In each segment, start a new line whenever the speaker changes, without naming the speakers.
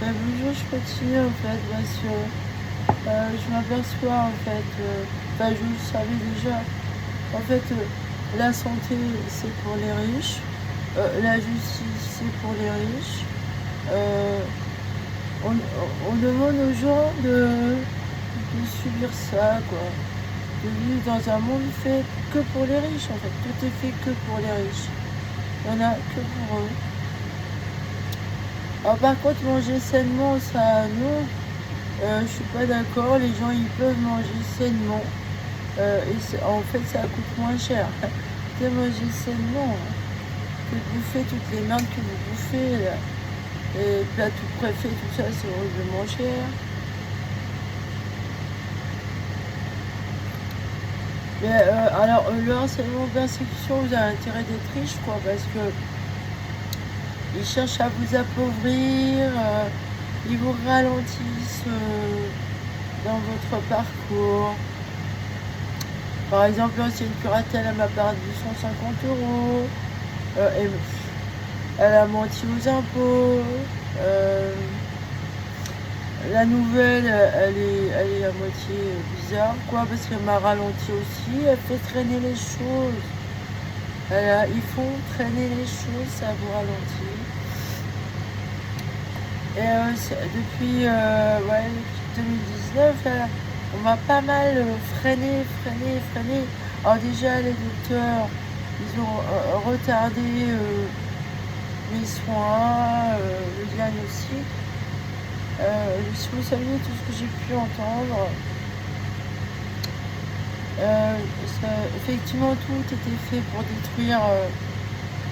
Bah, bonjour, je continue en fait parce que je m'aperçois en fait, bah, je le savais déjà, en fait la santé c'est pour les riches, la justice c'est pour les riches. Euh, on demande aux gens de subir ça quoi, de vivre dans un monde fait que pour les riches en fait, tout est fait que pour les riches, il n'y en a que pour eux. Alors, par contre manger sainement ça non. Je suis pas d'accord, les gens ils peuvent manger sainement et en fait ça coûte moins cher de manger sainement que de bouffer toutes les merdes que vous bouffez là. Les plats tout préfets, tout ça c'est horriblement cher. Mais alors le harcèlement persécution vous avez intérêt d'être riche quoi parce que ils cherchent à vous appauvrir, ils vous ralentissent dans votre parcours. Par exemple, l'ancienne curatelle, elle m'a perdu 150 €. Elle a menti aux impôts. La nouvelle, elle est à moitié bizarre, quoi, parce qu'elle m'a ralenti aussi. Elle fait traîner les choses. Ils font traîner les choses, ça vous ralentit. Et ouais, depuis 2019, on m'a pas mal freiné. Alors déjà, les docteurs, ils ont retardé mes soins, le diagnostic. Si vous saviez tout ce que j'ai pu entendre, effectivement, tout était fait pour détruire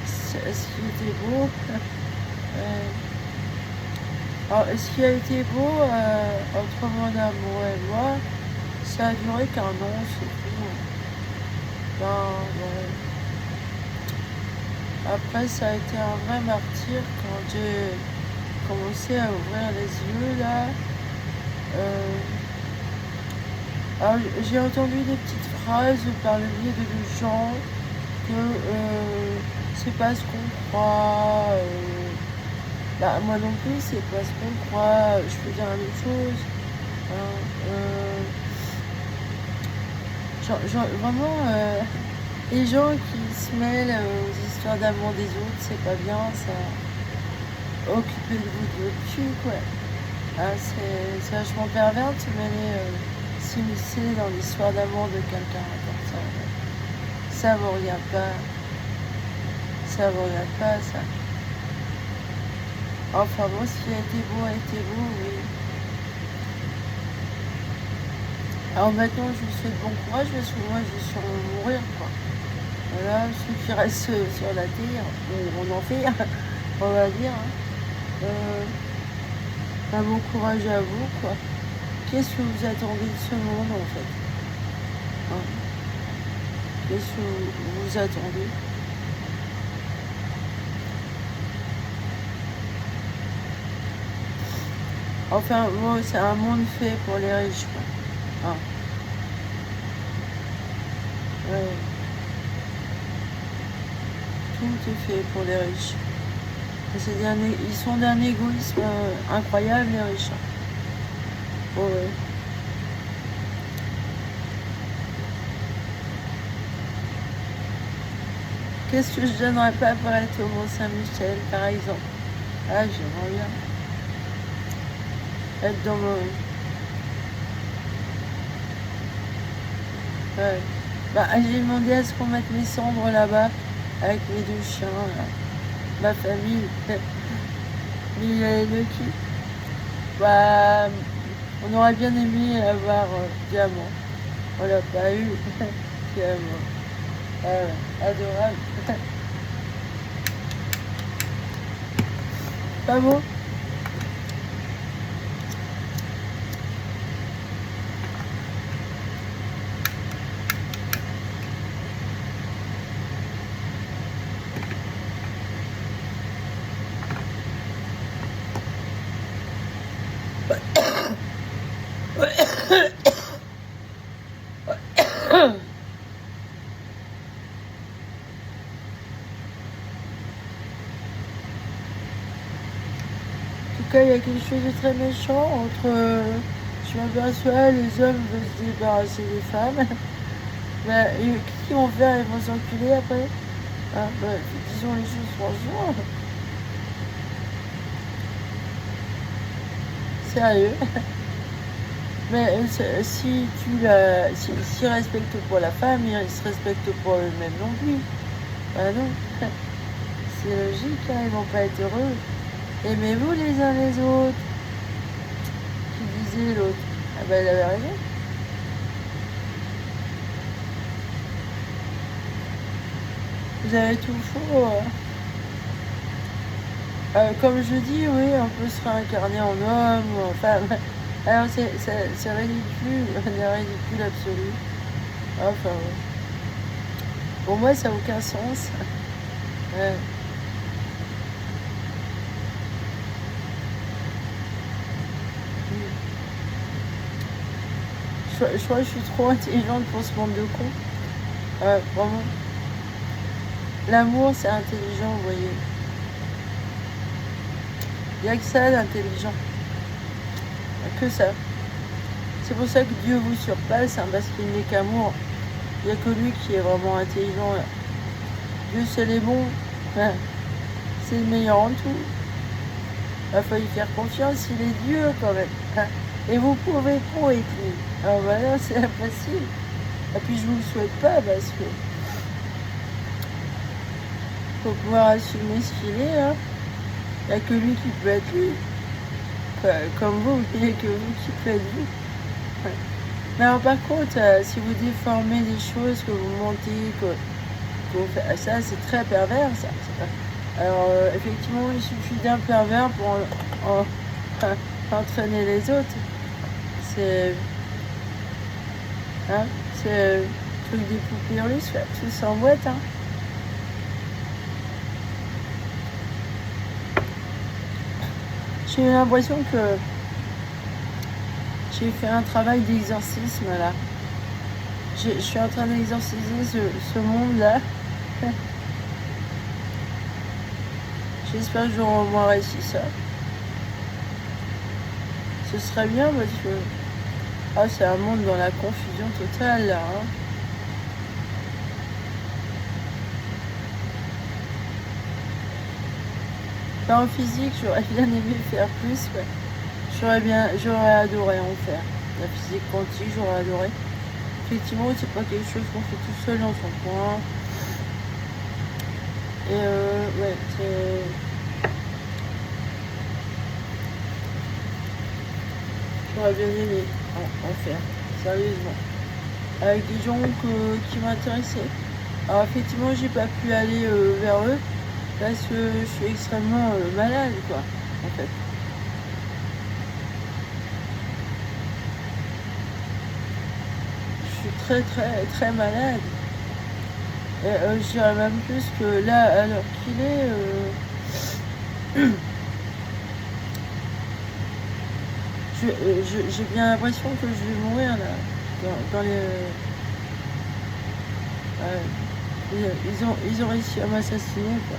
ce qui était beau. Alors, ce qui a été beau entre mon amour et moi, ça a duré qu'un an, c'est tout. Ben, ouais. Après, ça a été un vrai martyr quand j'ai commencé à ouvrir les yeux, là. Alors, j'ai entendu des petites phrases par le biais de gens que c'est pas ce qu'on croit. Bah, moi non plus, c'est pas ce qu'on croit. Je peux dire la même chose. Hein, vraiment, les gens qui se mêlent aux histoires d'amour des autres, c'est pas bien, ça. Occupez-vous de votre cul, quoi. Ah, c'est vachement pervers de se mêler, s'immiscer dans l'histoire d'amour de quelqu'un comme ça. Ça vous regarde pas. Ça vous regarde pas, ça. Enfin bon, ce qui a été beau, oui. Alors maintenant, je vous souhaite bon courage parce que moi, je vais sûrement mourir, quoi. Voilà, ceux qui restent sur la terre, on en fait, on va dire. Hein. Bon courage à vous, quoi. Qu'est-ce que vous attendez de ce monde, en fait? Hein? Qu'est-ce que vous attendez? Enfin, bon, c'est un monde fait pour les riches, quoi. Hein. Ouais. Tout est fait pour les riches. Ils sont d'un égoïsme incroyable, les riches. Ouais. Qu'est-ce que je donnerais pas pour être au Mont-Saint-Michel, par exemple? Ah, j'aimerais bien être dans mon... Ouais. Bah, j'ai demandé à ce qu'on mette mes cendres là-bas, avec mes 2 chiens, là. Ma famille. Mais le qui? Bah, on aurait bien aimé avoir diamant. On l'a pas eu. Diamant. Ah ouais, adorable. Pas beau? En tout cas, il y a quelque chose de très méchant entre... je m'aperçois, les hommes veulent se débarrasser des femmes. Ben, et qu'est-ce qu'ils vont faire? Ils vont s'enculer après? Ah, ben, disons les choses franchement. Sérieux. Mais si tu la... s'ils respectent pas la femme, ils se respectent pas eux-mêmes non plus. Ben non. C'est logique, hein, ils vont pas être heureux. Aimez-vous les uns les autres. Qui disait l'autre. Ah ben elle avait raison. Vous avez tout faux. Comme je dis, oui, on peut se réincarner en homme ou en femme. Alors c'est ridicule, c'est ridicule absolu. Enfin, ouais. Pour moi, ça n'a aucun sens. Ouais. Je crois que je suis trop intelligente pour ce monde de cons. Vraiment. L'amour, c'est intelligent, vous voyez. Il n'y a que ça d'intelligent. Que ça. C'est pour ça que Dieu vous surpasse, hein, parce qu'il n'est qu'amour. Il n'y a que lui qui est vraiment intelligent. Là. Dieu, c'est les bons. Hein. C'est le meilleur en tout. Il faut y faire confiance, il est Dieu quand même. Hein. Et vous pouvez trop être lui. Alors voilà, c'est impossible. Et puis je vous le souhaite pas parce que faut pouvoir assumer ce qu'il est. Hein. Il n'y a que lui qui peut être lui. Comme vous, il n'y a que vous qui peut être vous. Ouais. Mais alors par contre, si vous déformez des choses, que vous mentez, que vous faites, ça c'est très pervers ça. Alors effectivement, il suffit d'un pervers pour entraîner les autres. C'est hein, c'est le truc des poupées russes, là, tous en boîte. Hein. J'ai eu l'impression que j'ai fait un travail d'exorcisme là. Je suis en train d'exorciser ce monde-là. J'espère que j'aurai au moins réussi ça. Ce serait bien parce que c'est un monde dans la confusion totale là. Hein. En physique, j'aurais bien aimé faire plus. Ouais. J'aurais adoré en faire. La physique quantique, j'aurais adoré. Effectivement, c'est pas quelque chose qu'on fait tout seul dans son coin. Et ouais, j'aurais bien aimé en faire, sérieusement. Avec des gens qui m'intéressaient. Alors effectivement, j'ai pas pu aller vers eux parce que je suis extrêmement malade, quoi, en fait. Je suis très très très malade. Et je dirais même plus que là, à l'heure qu'il est, j'ai bien l'impression que je vais mourir là. Dans les, ils ont réussi à m'assassiner, quoi.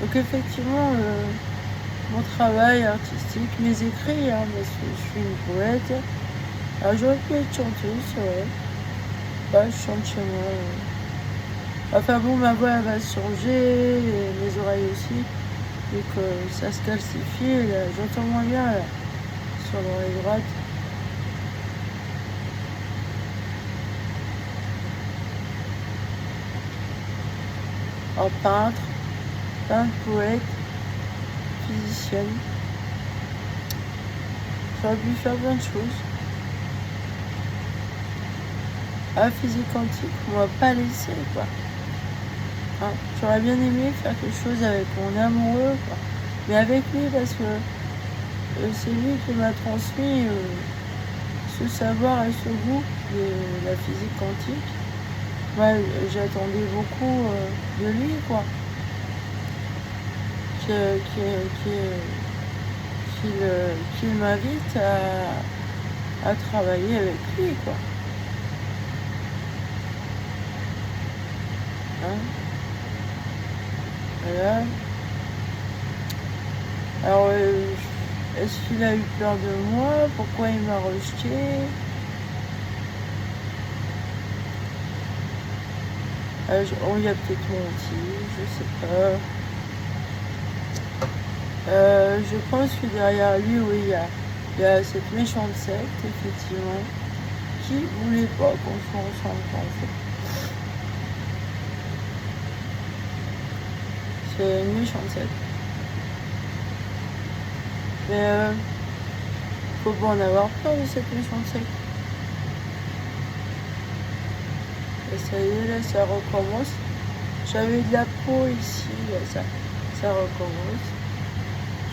Donc effectivement, mon travail artistique, mes écrits, hein, parce que je suis une poète. Alors j'aurais pu être chanteuse, ouais. Ouais, je chante chez moi. Enfin bon, ma voix elle va changer, et mes oreilles aussi. Donc ça se calcifie, là, j'entends moins bien là, sur l'oreille droite. En peintre, poète, physicienne. J'aurais pu faire plein de choses. Physique quantique, on m'a pas laissé, quoi. Hein, j'aurais bien aimé faire quelque chose avec mon amoureux, quoi. Mais avec lui, parce que c'est lui qui m'a transmis ce savoir et ce goût de la physique quantique. Moi, j'attendais beaucoup de lui, quoi. Qu'il m'invite à travailler avec lui, quoi. Hein, voilà. Alors, est-ce qu'il a eu peur de moi? Pourquoi il m'a rejeté? On lui a peut-être menti, je sais pas. Je pense que derrière lui, oui, il y a cette méchante secte, effectivement, qui voulait pas qu'on soit ensemble, en fait. C'est une méchante secte. Mais faut pas en avoir peur de cette méchante secte. Et ça y est, là, ça recommence. J'avais de la peau ici, là, ça recommence.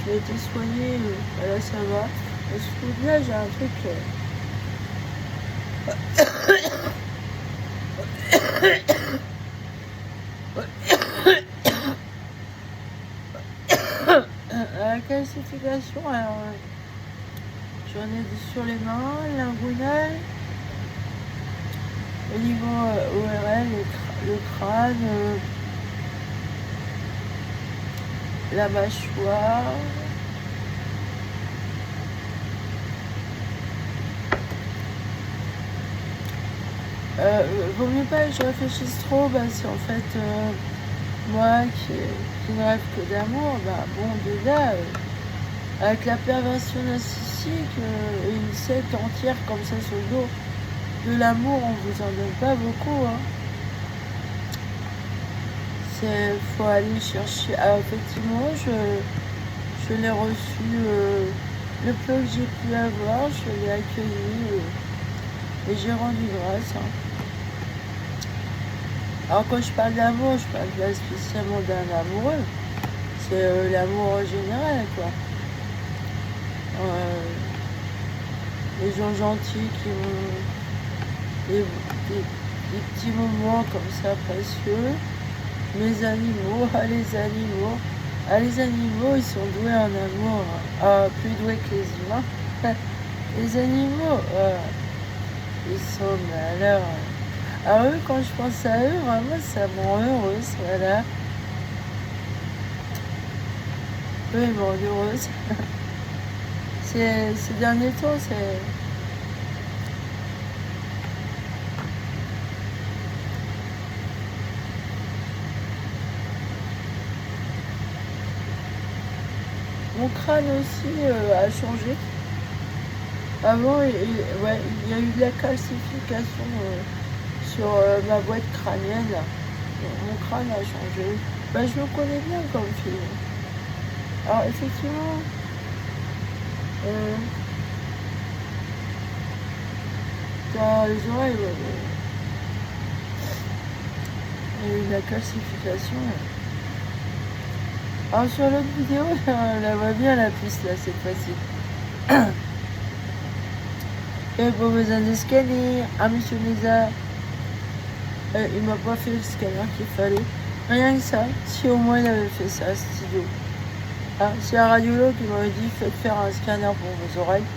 J'ai été soignée, là ça va. Et ce là j'ai un truc. La calcification, alors j'en ai sur les mains, l'inguinal, au niveau ORL, le crâne, la mâchoire. Vaut mieux pas que je réfléchisse trop, c'est en fait moi qui ne rêve que d'amour, bon déjà avec la perversion narcissique, une secte entière comme ça sur le dos, de l'amour on vous en donne pas beaucoup, hein. Faut aller chercher. Ah, effectivement, je l'ai reçu, le peu que j'ai pu avoir, je l'ai accueilli et j'ai rendu grâce, hein. Alors quand je parle d'amour, je parle pas spécialement d'un amoureux, c'est l'amour en général, quoi. Les gens gentils qui ont des petits moments comme ça précieux. Mes animaux, les animaux, ils sont doués en amour, plus doués que les humains. Les animaux, ils sont malheurs. Alors eux, quand je pense à eux, vraiment, ça me rend heureuse, voilà. Eux, ils me rendent heureuse. Ces derniers temps, c'est... Mon crâne aussi a changé. Avant, il y a eu de la calcification sur ma boîte crânienne. Mon crâne a changé. Je me connais bien comme fille. Alors effectivement, dans les oreilles, il y a eu de la calcification. Alors sur l'autre vidéo, on la voit bien la piste là cette fois-ci. Et pas besoin de scanner. Ah monsieur Mézard, il m'a pas fait le scanner qu'il fallait. Rien que ça, si au moins il avait fait ça, cet idiot. C'est un radiologue qui m'avait dit faites faire un scanner pour vos oreilles.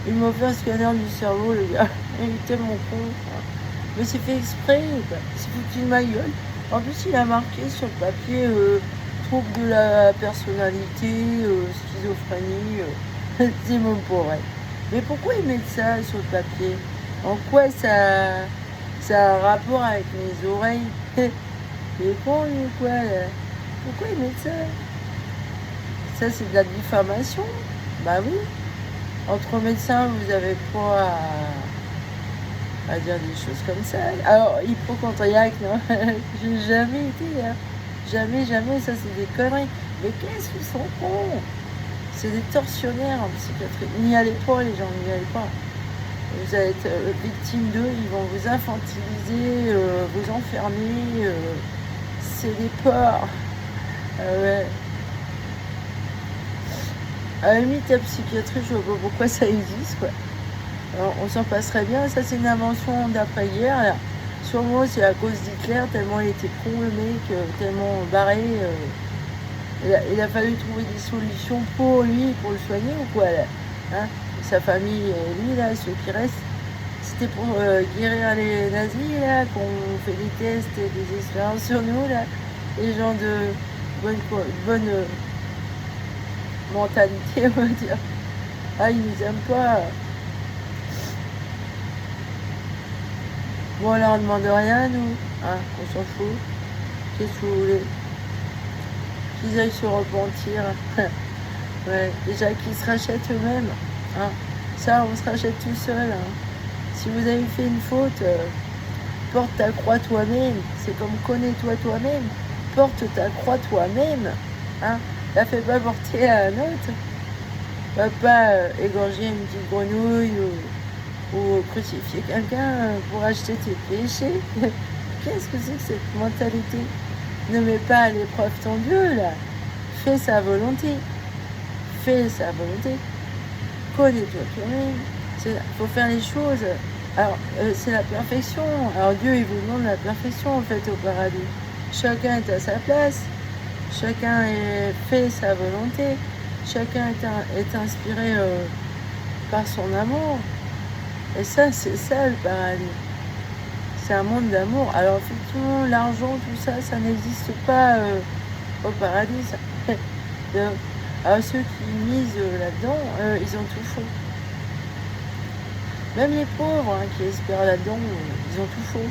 Il m'a fait un scanner du cerveau, le gars. Il est tellement con. Mais c'est fait exprès, c'est foutu de ma gueule. En plus, il a marqué sur le papier trouble de la personnalité, schizophrénie. C'est mon pauvre. Mais pourquoi ils mettent ça sur le papier? En quoi ça a un rapport avec mes oreilles? Mais bon, quoi là? Pourquoi ils mettent ça? Ça, c'est de la diffamation. Bah oui. Entre médecins, vous avez pas à dire des choses comme ça. Alors, hypochondriaque, non. J'ai jamais été, hein. Jamais, ça c'est des conneries. Mais qu'est-ce qu'ils sont cons? C'est des tortionnaires en psychiatrie. N'y allez pas, les gens, n'y allez pas. Vous allez être victime d'eux, ils vont vous infantiliser, vous enfermer. C'est des porcs. Ouais. À la limite, la psychiatrie, je vois pas pourquoi ça existe, quoi. Alors, on s'en passerait bien. Ça, c'est une invention d'après-guerre. Sûrement, c'est à cause d'Hitler, tellement il était con, le mec, tellement barré. Il a fallu trouver des solutions pour lui, pour le soigner ou quoi, là, hein? Sa famille et lui, là, ceux qui restent. C'était pour guérir les nazis, là, qu'on fait des tests et des expériences sur nous, là. Les gens de bonne mentalité, on va dire. Ah, ils nous aiment pas. Bon, on leur demande rien, nous. Hein, on s'en fout. Qu'est-ce que vous voulez? Qu'ils aillent se repentir. Ouais, déjà qu'ils se rachètent eux-mêmes. Hein. Ça, on se rachète tout seul. Hein. Si vous avez fait une faute, porte ta croix toi-même. C'est comme connais-toi toi-même. Porte ta croix toi-même. Hein. La fais pas porter à un autre. Va pas égorger une petite grenouille ou crucifier quelqu'un pour acheter tes péchés. Qu'est-ce que c'est que cette mentalité? Ne mets pas à l'épreuve ton Dieu, là. Fais sa volonté. Fais sa volonté. Connais-toi toi-même. Il faut faire les choses. Alors, c'est la perfection. Alors, Dieu, il vous demande la perfection, en fait, au paradis. Chacun est à sa place. Chacun fait sa volonté. Chacun est inspiré par son amour. Et ça, c'est ça, le paradis. C'est un monde d'amour. Alors, effectivement, l'argent, tout ça, ça n'existe pas au paradis. Ça. Alors, ceux qui misent là-dedans, ils ont tout faux. Même les pauvres qui espèrent là-dedans, ils ont tout faux.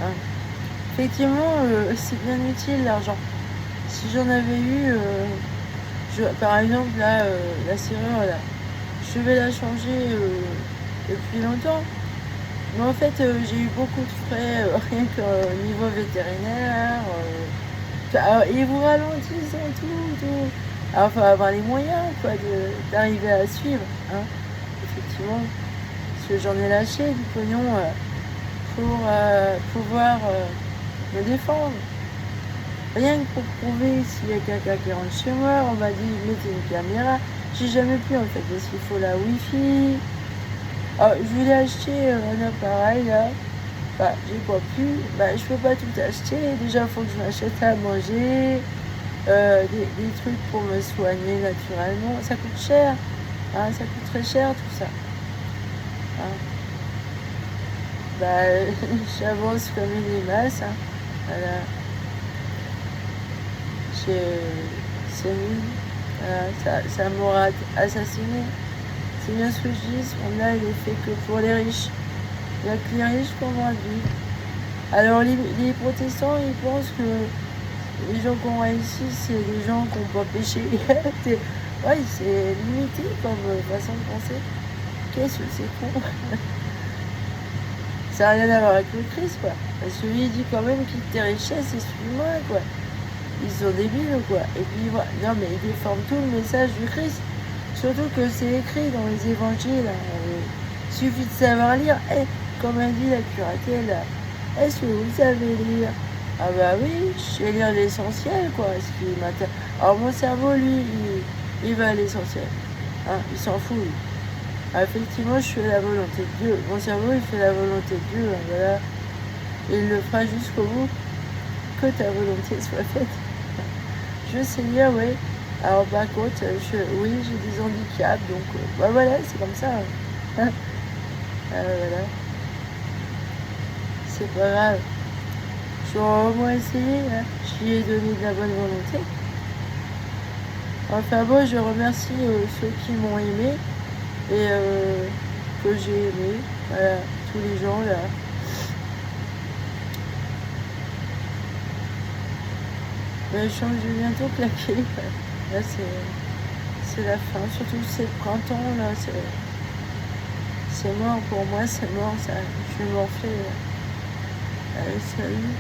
Hein. Effectivement, c'est bien utile l'argent. Si j'en avais eu, par exemple, là, la serrure, là, je vais la changer depuis longtemps. Mais en fait, j'ai eu beaucoup de frais, rien qu'au niveau vétérinaire. Alors, ils vous ralentissent en tout. Alors, il faut avoir les moyens quoi, d'arriver à suivre. Hein. Effectivement, parce que j'en ai lâché du pognon pour pouvoir me défendre. Rien que pour prouver s'il y a quelqu'un qui rentre chez moi, on m'a dit mettez une caméra. J'ai jamais pu en fait parce qu'il faut la wifi. Alors, je voulais acheter un appareil là. Bah, j'ai pas pu. Bah, je peux pas tout acheter. Déjà, il faut que je m'achète à manger. Des trucs pour me soigner naturellement. Ça coûte cher. Hein, ça coûte très cher tout ça. Hein. Bah, j'avance comme une limace. Hein. Voilà. C'est nul. Voilà. Ça m'aura assassiné. C'est bien ce que je dis. Ce monde-là, il est fait que pour les riches. Il n'y a que les riches pour moi vie. Alors, les protestants, ils pensent que les gens qui ont réussi, c'est les gens qui n'ont pas péché. Ouais, c'est limité comme façon de penser. Qu'est-ce que c'est con. Ça n'a rien à voir avec le Christ, quoi. Parce que lui, il dit quand même quitte tes richesses et suis-moi, quoi. Ils sont débiles, quoi. Et puis, voilà. Non, mais ils déforment tout le message du Christ. Surtout que c'est écrit dans les évangiles. Il suffit de savoir lire. Comme a dit la curatelle, est-ce que vous savez lire? Ah bah oui, je sais lire l'essentiel, quoi. Ce qui m'intéresse. Alors mon cerveau, lui, il va à l'essentiel. Hein, il s'en fout, lui. Ah, effectivement, je fais la volonté de Dieu. Mon cerveau, il fait la volonté de Dieu. Hein, voilà. Il le fera jusqu'au bout. Que ta volonté soit faite. Je sais lire, oui. Alors par contre, oui, j'ai des handicaps, donc bah voilà, c'est comme ça. Hein. Voilà. C'est pas grave. J'aurais au moins essayé, hein. J'y ai donné de la bonne volonté. Enfin bon, je remercie ceux qui m'ont aimé et que j'ai aimé. Voilà, tous les gens là. Mais je vais bientôt claquer. Là, c'est la fin. Surtout c'est le printemps, là. C'est mort pour moi, c'est mort. Ça. Je vais m'en faire. Allez, salut.